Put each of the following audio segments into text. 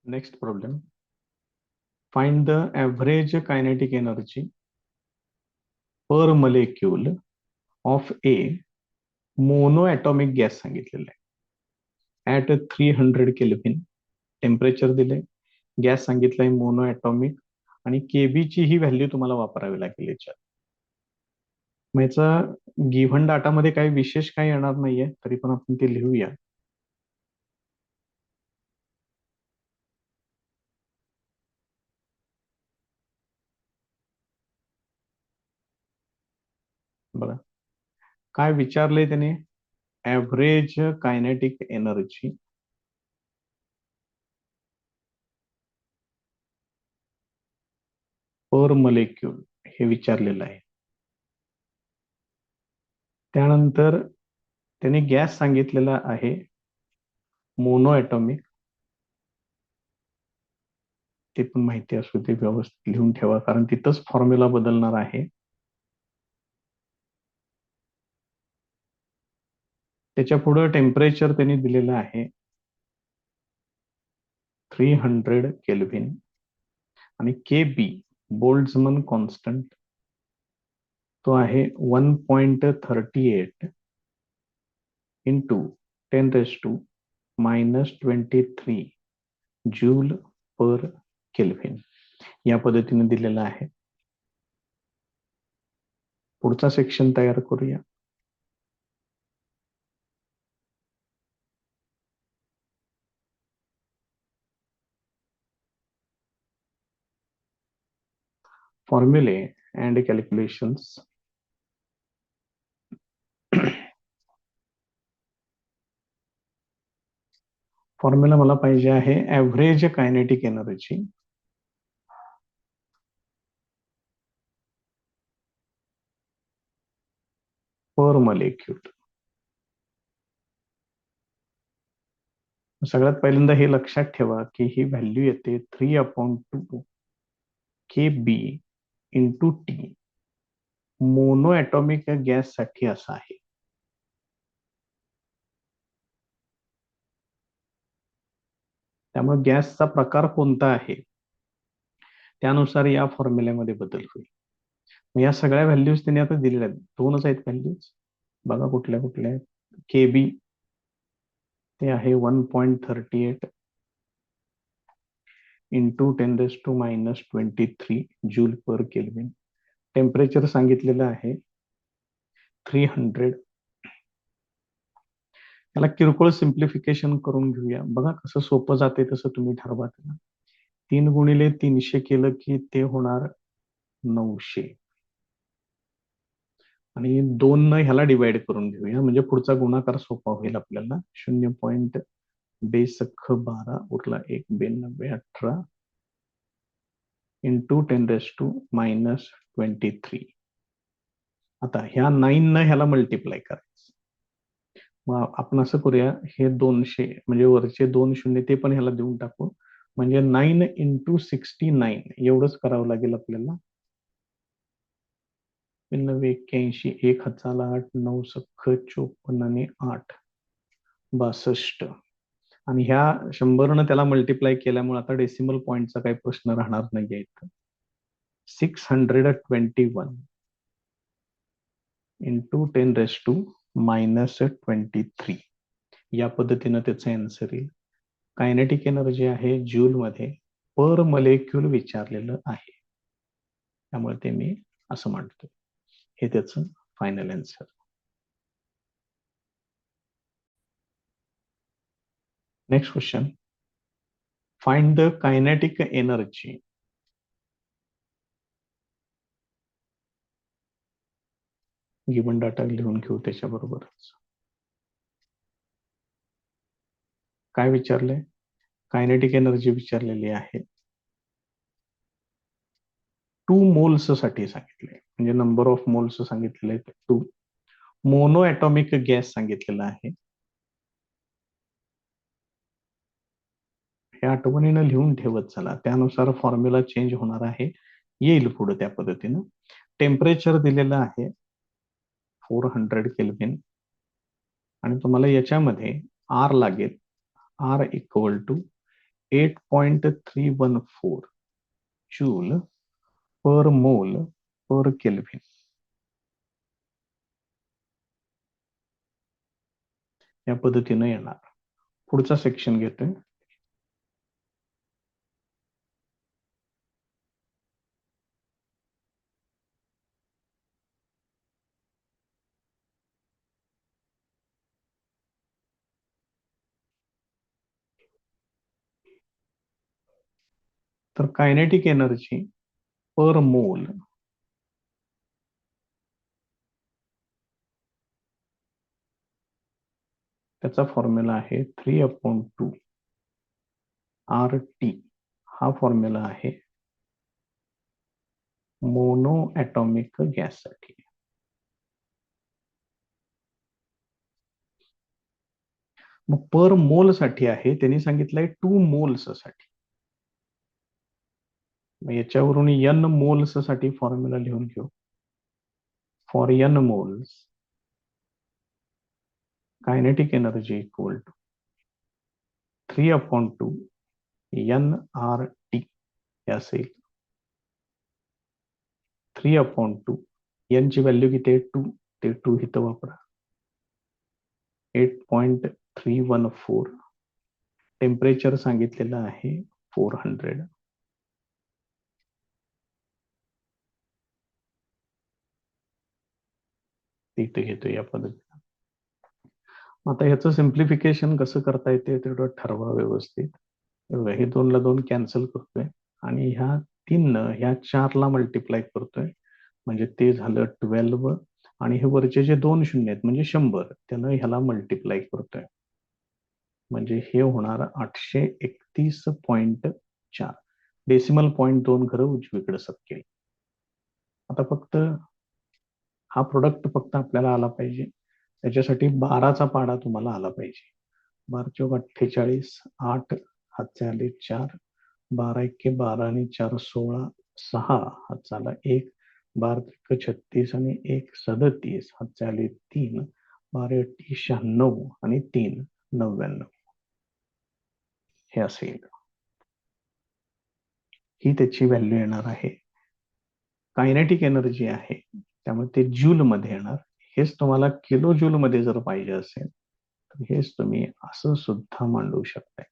Next problem. Find the average kinetic energy per molecule of a monoatomic gas सांगितलेला आहे. At 300 kelvin temperature दिले, gas सांगितलंय monoatomic आणि KB ची ही value तुम्हाला वापरावी लागेल याच्यात. मग याचा गिव्हन डाटामध्ये काही विशेष काही येणार नाहीये, तरी पण आपण ते लिहूया. बघा काय विचारलंय त्याने, ऍव्हरेज कायनेटिक एनर्जी पर मोलेक्यूल हे विचारलेलं आहे. त्यानंतर त्याने गॅस सांगितलेला आहे मोनोएटॉमिक, ते पण माहिती असू ते व्यवस्थित लिहून ठेवा, कारण तिथंच फॉर्म्युला बदलणार आहे. त्याच्या पुढे टेम्परेचर त्यांनी दिलेलं आहे 300 केल्विन आणि के बी बोल्ट्झमन कॉन्स्टंट तो आहे 1.38 इंटू 10⁻⁻23 जूल पर केल्विन या पद्धतीने दिलेला आहे. पुढचा सेक्शन तयार करूया. फॉर्म्युले अँड कॅल्क्युलेशन्स. फॉर्म्युला मला पाहिजे आहे ऍव्हरेज कायनेटिक एनर्जी पर मोलेक्यूल. सगळ्यात पहिल्यांदा हे लक्षात ठेवा की ही व्हॅल्यू येते 3/2 K B into T mono atomic gas साठी असं आहे. त्यामुळे गॅसचा प्रकार कोणता आहे त्यानुसार या फॉर्म्युल्यामध्ये बदल होईल. या सगळ्या व्हॅल्यूज त्यांनी आता दिलेल्या आहेत, दोनच आहेत व्हॅल्यूज. बघा कुठल्या कुठल्या आहेत. के बी ते आहे 1.38 into 10⁻⁻23 joule per kelvin. Temperature सांगितलेलं आहे 300. त्याला किरकोळ सिम्प्लिफिकेशन करून घेऊया. बघा कसं सोपं जाते तसं तुम्ही ठरवा. 3 गुणिले 300 केलं की ते होणार 900 आणि 2 न ह्याला डिवाइड करून घेऊया म्हणजे पुढचा गुणाकार सोपा होईल आपल्याला. 0.12 उरला 1 इंटू 10⁻⁻23. आता ह्या 9 न ह्याला मल्टिप्लाय करायचं. मग आपण असं करूया, हे 200 म्हणजे वरचे 2 शून्य ते पण ह्याला देऊन टाकू, म्हणजे 9 इंटू 69 एवढंच करावं लागेल आपल्याला. 81 1 हाताला 8 9 सख्ख 54 आणि 8 62 आणि ह्या 100 न त्याला मल्टिप्लाय केल्यामुळे आता डेसिमल पॉइंटचा काही प्रश्न राहणार नाहीये इथं. 621 इंटू 10⁻⁻23 या पद्धतीनं त्याचं आन्सर येईल. कायनेटिक एनर्जी आहे जूल मध्ये, पर मोलेक्यूल विचारलेलं आहे, त्यामुळे ते मी असं म्हणतो. हे त्याचं final answer. Next question. Find the kinetic energy given data लिहून घेऊ त्याच्याबरोबरच. काय विचारलंय, कायनेटिक एनर्जी विचारलेली आहे 2 मोल्स साठी सांगितले, म्हणजे नंबर ऑफ मोल्स सांगितलेले 2. मोनो ॲटॉमिक गॅस सांगितलेला आहे. हे आठवणीनं लिहून ठेवत चला, त्यानुसार फॉर्म्युला चेंज होणार आहे, येईल पुढे त्या पद्धतीनं. टेम्परेचर दिलेलं आहे 400 केल्विन आणि तुम्हाला याच्यामध्ये आर लागेल. R equal to 8.314 joule per mole per kelvin. या पद्धतीने येणार. पुढचा सेक्शन घेतोय. तर कायनेटिक एनर्जी पर मोल त्याचा फॉर्म्युला आहे 3/2 RT. हा फॉर्म्युला आहे मोनो ॲटॉमिक गॅससाठी. मग पर मोल साठी आहे, त्यांनी सांगितलंय 2 मोल्स साठी. मग याच्यावरून n मोल्स साठी फॉर्म्युला लिहून घेऊ. For n moles kinetic energy equal to 3/2 nRT हे असेल. 3/2 n ची व्हॅल्यू किती आहे 2, ते 2 इथं वापरा. 8.314. टेम्परेचर सांगितलेलं आहे 400. इथे घेतो या पद्धतीने. आता ह्याचं सिम्प्लिफिकेशन कसं करता येते तेवढं ठरवा व्यवस्थित. हे 2 ला 2 कॅन्सल करतोय आणि ह्या 3 ह्या 4 ला मल्टिप्लाय करतोय. म्हणजे ते झालं 12 आणि हे वरचे जे 2 शून्य आहेत म्हणजे 100 त्यानं ह्याला मल्टिप्लाय करतोय. म्हणजे हे होणार 831.4. डेसिमल पॉईंट 2 खरं उजवीकडे सरकेल. आता फक्त हा प्रोडक्ट फक्त आपल्याला आला पाहिजे. त्याच्यासाठी 12चा पाडा तुम्हाला आला पाहिजे. 12×48, 8 हातचे आले 4, 12×1 12 आणि 4 16, 6 हातचा आला 1, 12×3 36 आणि 1 37 हातचे आले 3, 12×8 96 आणि 3 99. हे असेल. ही त्याची व्हॅल्यू येणार आहे. कायनेटिक एनर्जी आहे त्यामुळे ते जूल मध्ये येणार. हेच तुम्हाला किलो जूल मध्ये जर पाहिजे असेल तर हेच तुम्ही असं सुद्धा मांडू शकताय.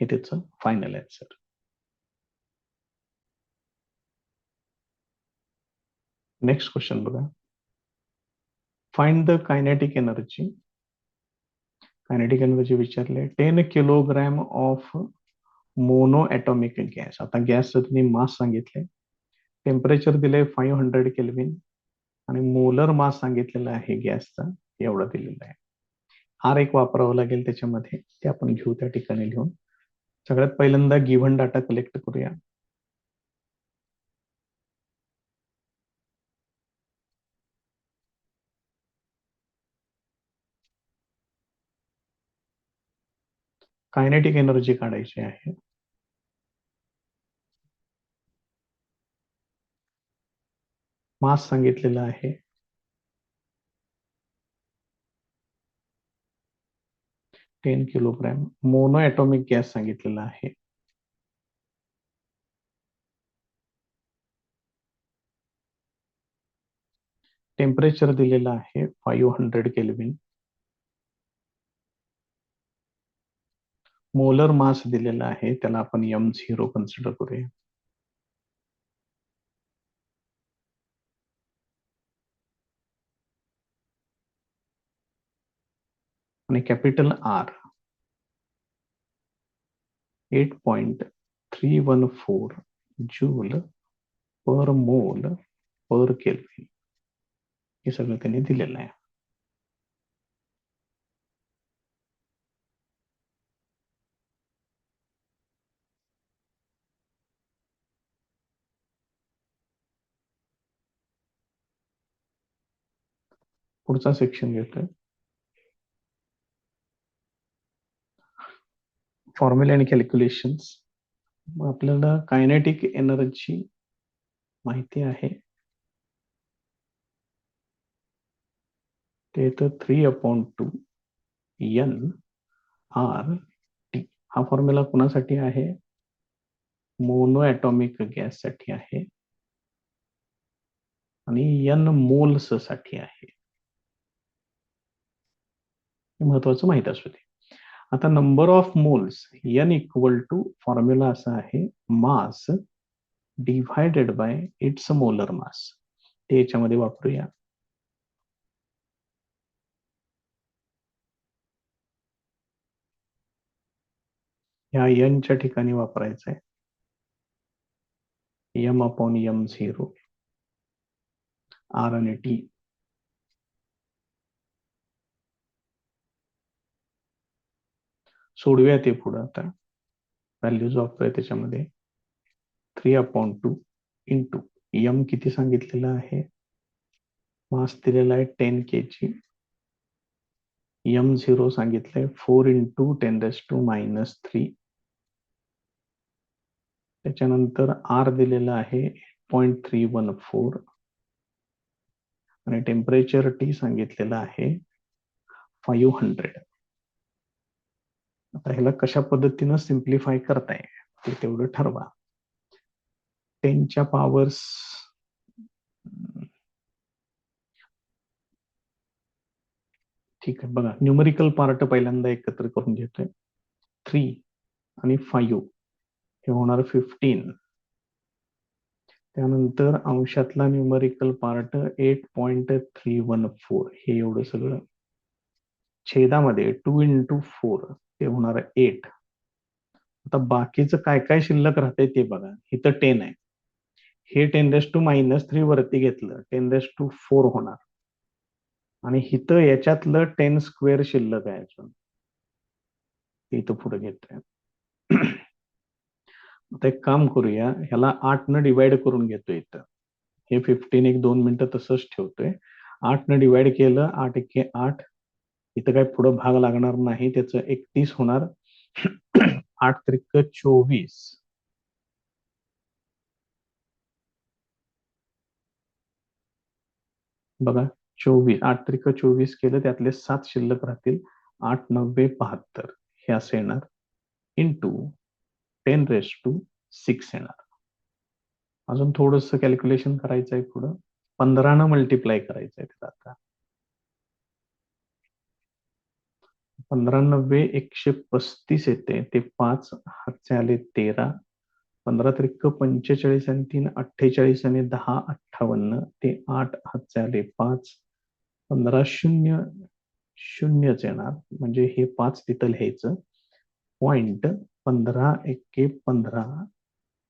हे त्याचं फायनल आन्सर. नेक्स्ट क्वेश्चन बघा. Find the kinetic energy. Kinetic energy विचारले 10 kilogram of mono atomic gas. आता गॅसचं तुम्ही मास सांगितले, टेम्परेचर दिले 500 केल्विन आणि मोलर मास सांगितलेला आहे गॅसचा एवढा दिलेला आहे. आर एक वापरावं लागेल त्याच्यामध्ये, ते आपण घेऊ त्या ठिकाणी लिहून. सगळ्यात पहिल्यांदा गिव्हन डाटा कलेक्ट करूया. कायनेटिक एनर्जी काढायची आहे. मास सांगितलेला आहे 10 किलोग्रॅम. मोनो ॲटॉमिक गॅस सांगितलेला आहे. टेम्परेचर दिलेलं आहे 500 केल्विन. मोलर मास दिलेला आहे, त्याला आपण M0 कन्सिडर करूया. आणि capital R 8.314 joule per mole per kelvin. हे सगळं त्यांनी दिलेलं आहे. पुढचा सेक्शन घेतोय. फॉर्म्युला आणि कॅल्क्युलेशन्स. आपल्याला कायनेटिक एनर्जी माहिती आहे. ते तर 3/2 NRT. हा फॉर्म्युला कुणासाठी आहे? मोनो ॲटॉमिक गॅससाठी आहे आणि एन मोल्स साठी आहे. हे महत्वाचं माहित असू दे. आता number of moles N equal to formula असा आहे mass divided by its molar mass. ते याच्यामध्ये वापरूया. ह्या एनच्या ठिकाणी वापरायचं आहे M upon M zero R आणि टी. सोडूया ते पुढे. आता व्हॅल्यूज वापरूया त्याच्यामध्ये 3/2 इंटू एम किती सांगितलेलं आहे? मास दिलेला आहे 10 kg. एम झिरो सांगितलंय 4 इंटू 10⁻³ त्याच्यानंतर आर दिलेला आहे 8.314 आणि टेम्परेचर टी सांगितलेलं आहे 500. आता ह्याला कशा पद्धतीनं सिम्प्लिफाय करताय ते तेवढं ठरवा. 10च्या पॉवर्स ठीक आहे. बघा न्यूमरिकल पार्ट पहिल्यांदा एकत्र करून घेतोय. 3 आणि 5 हे होणार 15. त्यानंतर अंशातला न्यूमरिकल पार्ट 8.314 हे एवढं सगळं. छेदामध्ये 2 इंटू 4 ते होणार 8. आता बाकीचं काय काय शिल्लक राहतंय ते बघा. इथं 10 आहे. हे 10⁻³ वरती घेतलं 10⁴ होणार आणि इथं याच्यातलं 10 स्क्वेअर शिल्लक आहे अजून. इथं पुढे घेतोय. आता एक काम करूया, ह्याला 8 न डिवाइड करून घेतोय इथं. हे 15 एक 2 मिनिटं तसंच ठेवतोय. 8 न डिवाइड केलं 8 एके 8. इथं काय पुढं भाग लागणार नाही, त्याचं 31 होणार. 8 त्रिक 24. बघा 24 8 त्रिक 24 केलं, त्यातले 7 शिल्लक राहतील. 8 9 72 हे असं येणार इंटू 10⁻6 येणार. अजून थोडस कॅल्क्युलेशन करायचं आहे पुढं. 15 न मल्टिप्लाय करायचं आहे त्याला. आता 15 9 135 येते. ते 5 हातचे आले 13. 15 त्रिक 45 आणि 3 48 आणि 10 58. ते 8 हातचे आले 5. 15 शून्य शून्यच येणार म्हणजे हे 5 तिथं लिहायचं. 0.15 एके 15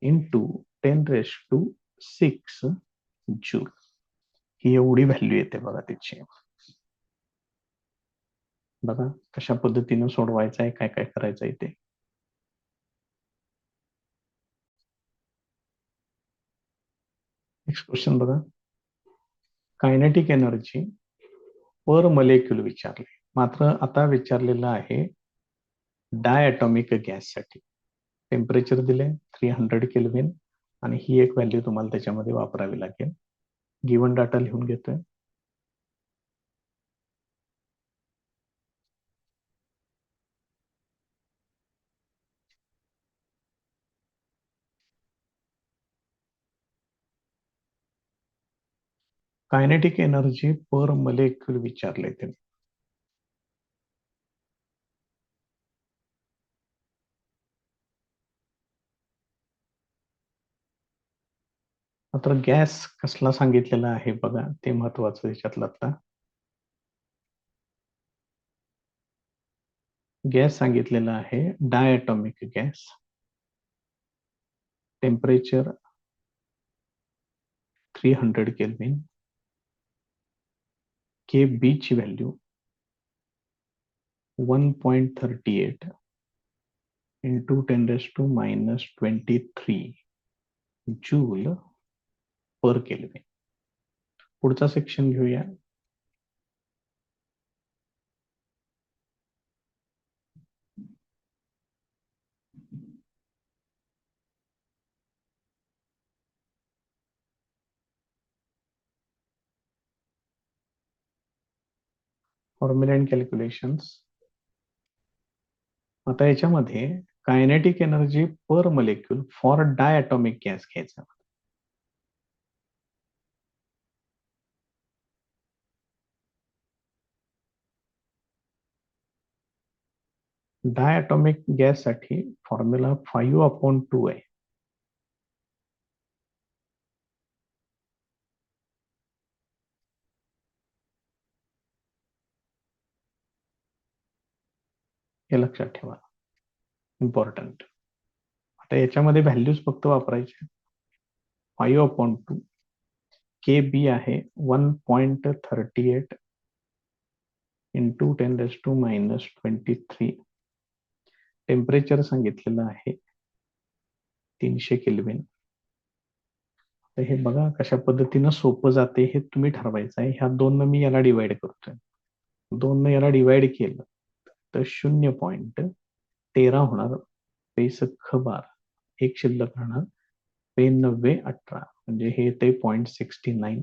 इंटू 10⁻6 जूल. ही एवढी व्हॅल्यू येते बघा त्याची. बघा कशा पद्धतीनं सोडवायचं आहे, काय काय करायचं आहे ते. नेक्स्ट क्वेश्चन बघा. कायनेटिक एनर्जी पर मॉलिक्यूल विचारले, मात्र आता विचारलेलं आहे डायटॉमिक गॅससाठी. टेम्परेचर दिले 300 केल्विन आणि ही एक व्हॅल्यू तुम्हाला त्याच्यामध्ये वापरावी लागेल. गिवन डाटा लिहून घेतोय. कायनेटिक एनर्जी पर मॉलिक्यूल विचारले ते. मात्र गॅस कसला सांगितलेला आहे बघा, ते महत्वाचं याच्यातलं. आता गॅस सांगितलेला आहे diatomic gas. Temperature 300 kelvin. K B ची value 1.38 into 10⁻23 joule per kelvin. पुढचा सेक्शन घेऊया. Formula and calculations. आता याच्यामध्ये kinetic energy per molecule for diatomic gas घ्यायचा. डायटॉमिक गॅस साठी फॉर्म्युला 5/2 आहे. हे लक्षात ठेवा, इम्पॉर्टंट. आता याच्यामध्ये व्हॅल्यूज फक्त वापरायचे. 5/2 के बी आहे 1.38 इंटू 10⁻⁻23. टेम्परेचर सांगितलेलं आहे 300 केल्विन. तर हे बघा कशा पद्धतीनं सोपं जाते हे तुम्ही ठरवायचं आहे. ह्या दोन मी याला डिवाइड करतोय. 2 याला डिवाइड केलं तर 0.13 होणार. बेसख 12 एक शिल्लक राहणार. 9018 म्हणजे हे ते 0.69.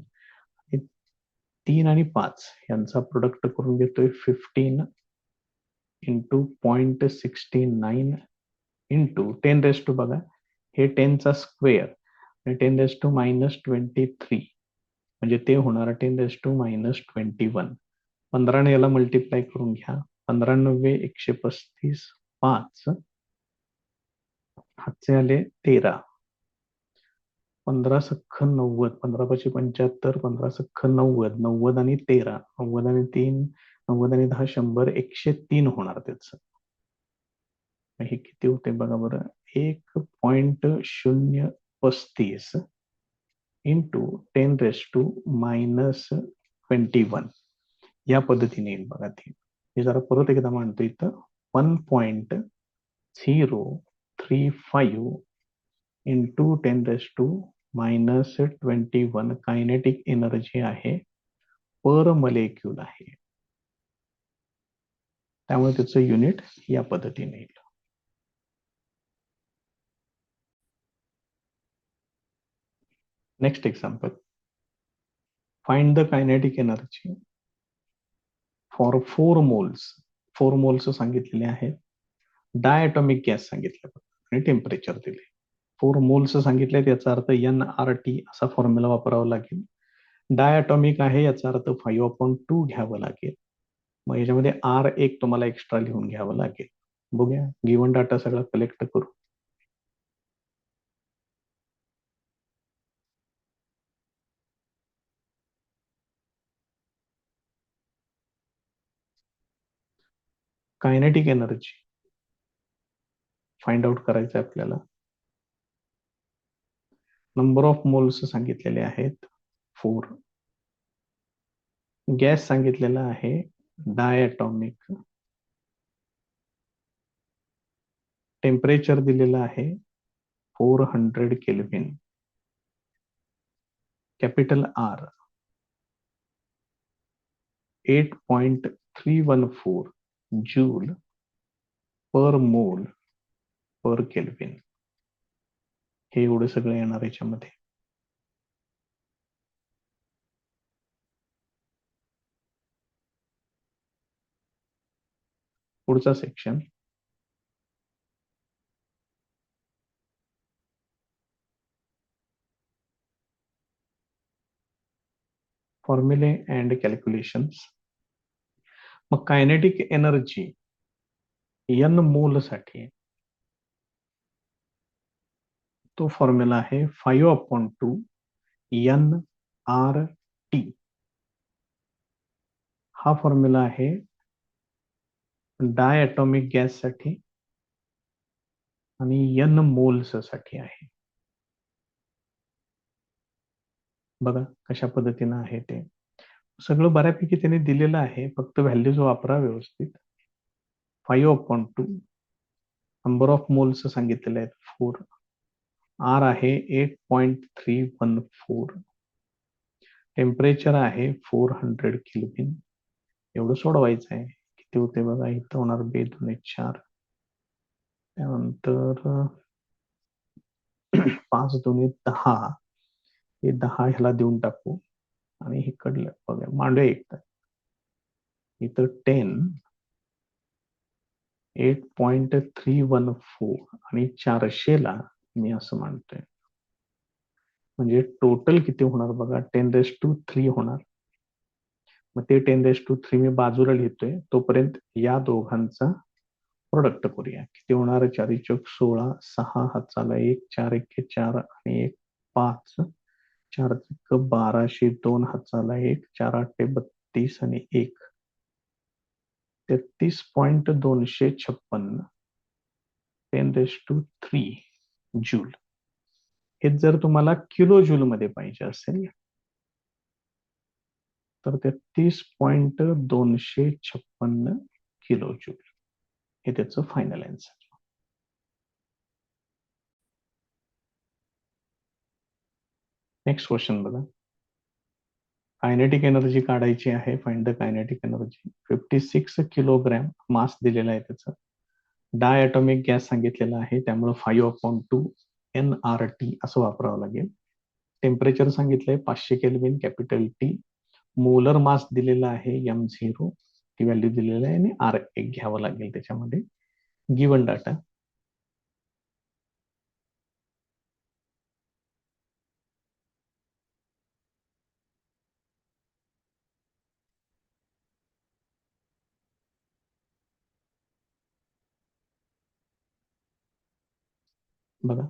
3 आणि 5 यांचा प्रोडक्ट करून घेतोय 15 इंटू 0.69 इंटू 10 बघा हे 10चा स्क्वेअर आणि 10⁻⁻23 म्हणजे ते होणार 10⁻⁻21. 15ने याला मल्टिप्लाय करून घ्या. 15×9 135 5 हातचे आले 13. 15×9 15×5 75 15×9 90 आणि 13 90 आणि 3 90 आणि 10 100 103 होणार त्याचं. हे किती होते बघा बरं. 1.035 इंटू 10⁻⁻21 या पद्धतीने येईल बघा ते. हे जरा परत एकदा मांडतो इथं. 1.035 इंटू 10⁻⁻21 कायनेटिक एनर्जी आहे पर मॉलिक्यूल आहे. त्यामुळे त्याचं युनिट या पद्धतीने येईल. Next example. Find the kinetic energy for 4 moles. 4 moles सांगितलेले आहेत. डायटॉमिक गॅस सांगितलं आणि टेम्परेचर दिले. 4 मोल्स सांगितले याचा अर्थ NRT असा फॉर्म्युला वापरावा लागेल. डायटॉमिक आहे याचा अर्थ 5/2 घ्यावं लागेल. मग याच्यामध्ये R1 तुम्हाला एक्स्ट्रा लिहून घ्यावं लागेल. बघूया गिव्हन डाटा सगळा कलेक्ट करू. कायनेटिक एनर्जी फाइंड आउट करायचं आपल्याला. नंबर ऑफ मोल्स सांगितलेले आहेत 4. गॅस सांगितलेला आहे डायटॉमिक. टेम्परेचर दिलेलं आहे 400 kelvin. Capital R 8.314 joule per mole per kelvin. हे एवढं सगळं येणार याच्यामध्ये. पुढचा सेक्शन. फॉर्म्युले अँड कॅल्क्युलेशन्स. मग कायनेटिक एनर्जी N मोल साठी तो फॉर्म्युला आहे 5/2 NRT. हा फॉर्म्युला आहे डायटॉमिक गॅस साठी आणि N मोल्स साठी आहे. बघा कशा पद्धतीनं आहे ते सगळं बऱ्यापैकी त्याने दिलेलं आहे. फक्त व्हॅल्यूज वापरा व्यवस्थित. 5/2 नंबर ऑफ मोल्स सांगितलेले आहेत 4. R आहे 8.314. टेम्परेचर आहे 400 केल्विन. एवढं सोडवायचं आहे. किती होते बघा इथं होणार 2 4. त्यानंतर 5 2 10. हे 10 ह्याला देऊन टाकू आणि हे कडलं बघा मांडूया एकदा. इथं 10 8.314 आणि 400ला मी असं मानतोय, म्हणजे टोटल किती होणार बघा, 10⁻³ होणार. मग ते 10⁻³ मी बाजूला लिहितोय, तोपर्यंत या दोघांचा प्रोडक्ट करूया. किती होणार, 4×4 = 16, हातचाला 1, 4×1 = 4 आणि 1 5, 4×1 = 12, 2 हातचाला 1, 4×8 = 32 आणि 1 33.256 10⁻³ जूल. हे जर तुम्हाला किलो जूल मध्ये पाहिजे असेल तर 33.256 किलो जूल हे त्याचं फायनल आन्सर. नेक्स्ट क्वेश्चन बघा. कायनेटिक एनर्जी काढायची आहे. Find the kinetic energy. 56 kilogram mass दिलेला आहे त्याचा. डाय ॲटॉमिक गॅस सांगितलेला आहे, त्यामुळे 5/2 nRT असं वापरावं लागेल. टेम्परेचर सांगितलंय 500 kelvin, capital T. Molar mass दिलेला आहे m0, ती व्हॅल्यू दिलेली आहे, आणि R1 घ्यावं लागेल त्याच्यामध्ये. Given data. बघा,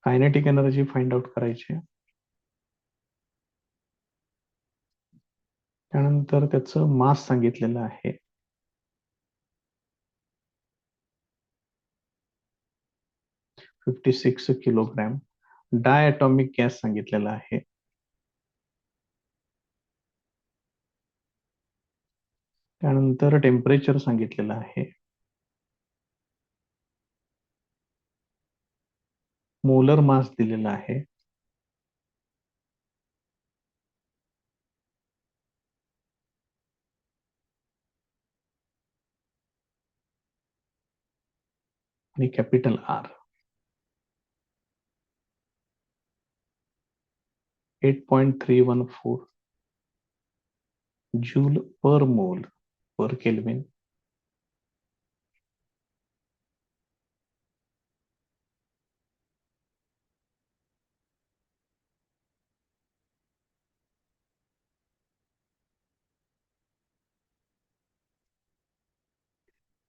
कायनेटिक एनर्जी फाइंड आउट करायची आहे. त्यानंतर त्याचं मास सांगितलेलं आहे 56 किलोग्रॅम. डाय ॲटॉमिक गॅस सांगितलेला आहे. त्यानंतर टेम्परेचर सांगितलेलं आहे. मोलर मास दिलेला आहे. आणि capital R. 8.314 joule per mole per kelvin.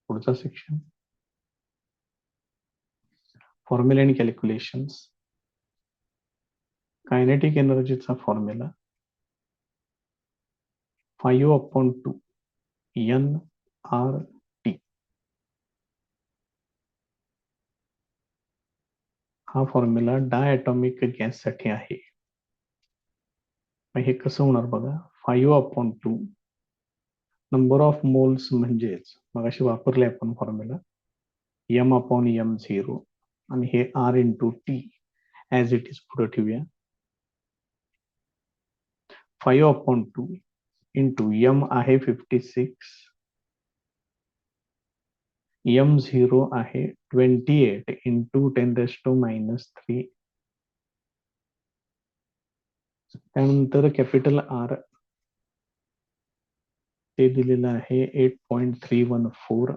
पुढचा सेक्शन, फॉर्म्युला आणि कॅल्क्युलेशन्स. कायनेटिक एनर्जीचा फॉर्म्युला 5/2 nRT. हा फॉर्म्युला डायॲटॉमिक गॅस साठी आहे. हे कसं होणार बघा, 5/2 नंबर ऑफ मोल्स म्हणजेच मगाशी वापरले आपण फॉर्म्युला m/m0 आणि हे R×T ॲज इट इज पुढे ठेवूया. 5/2 इंटू m आहे 56, m0 आहे 28 इंटू 10⁻³ त्यानंतर कॅपिटल R ते दिलेलं आहे 8.314.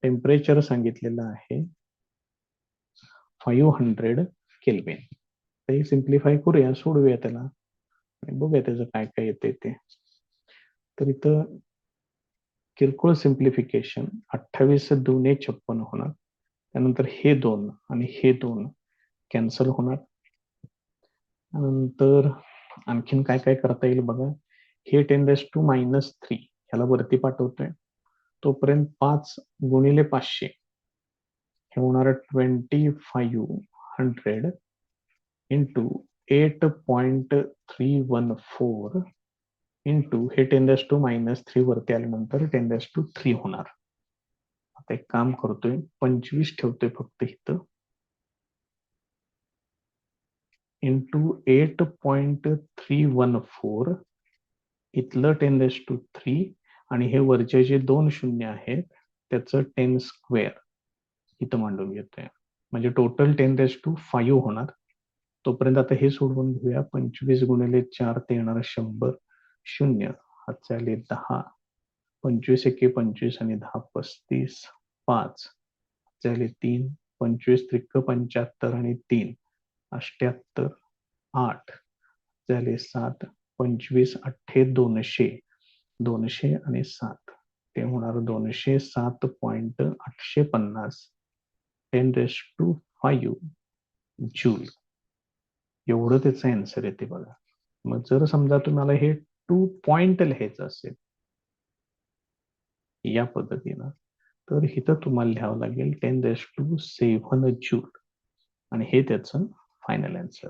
टेम्परेचर सांगितलेलं आहे 500 केल्विन. ते सिम्प्लिफाय करूया, सोडूया त्याला आणि बघूया त्याचं काय काय येते ते. तर इथं किरकोळ सिम्प्लिफिकेशन 28×2 = 56 होणार. त्यानंतर हे 2 आणि हे 2 कॅन्सल होणार. त्यानंतर आणखीन काय काय करता येईल बघा. हे 10⁻³ ह्याला वरती पाठवतोय, तोपर्यंत 5×500 हे होणार 2500 इंटू 8.314 इंटू हे 10⁻³ वरती आल्यानंतर 10⁻³ होणार. आता एक काम करतोय, 25 ठेवतोय फक्त इथं, इंटू 8.314 इथलं 10⁻³ आणि हे वरचे जे 2 शून्य आहेत त्याचं 10² इथं मांडून घेतोय, म्हणजे टोटल 10⁻5 होणार. तोपर्यंत आता हे सोडवून घेऊया. 25×4 ते येणार 100, 0 हातचे आले 10, 25×1 = 25 आणि 10 = 35, 5 झाले 3, 25 त्रिक 75 आणि 3 78, 8 झाले 7, 25 अठ्ठे 200, 200 आणि 7 ते होणार 207.850 10⁵ जूल. एवढं त्याचं आन्सर येते बघा. मग जर समजा तुम्हाला हे 2 पॉइंट लिहायचं असेल या पद्धतीनं, तर इथं तुम्हाला लिहावं लागेल 10⁵ जूल आणि हे त्याचं फायनल आन्सर.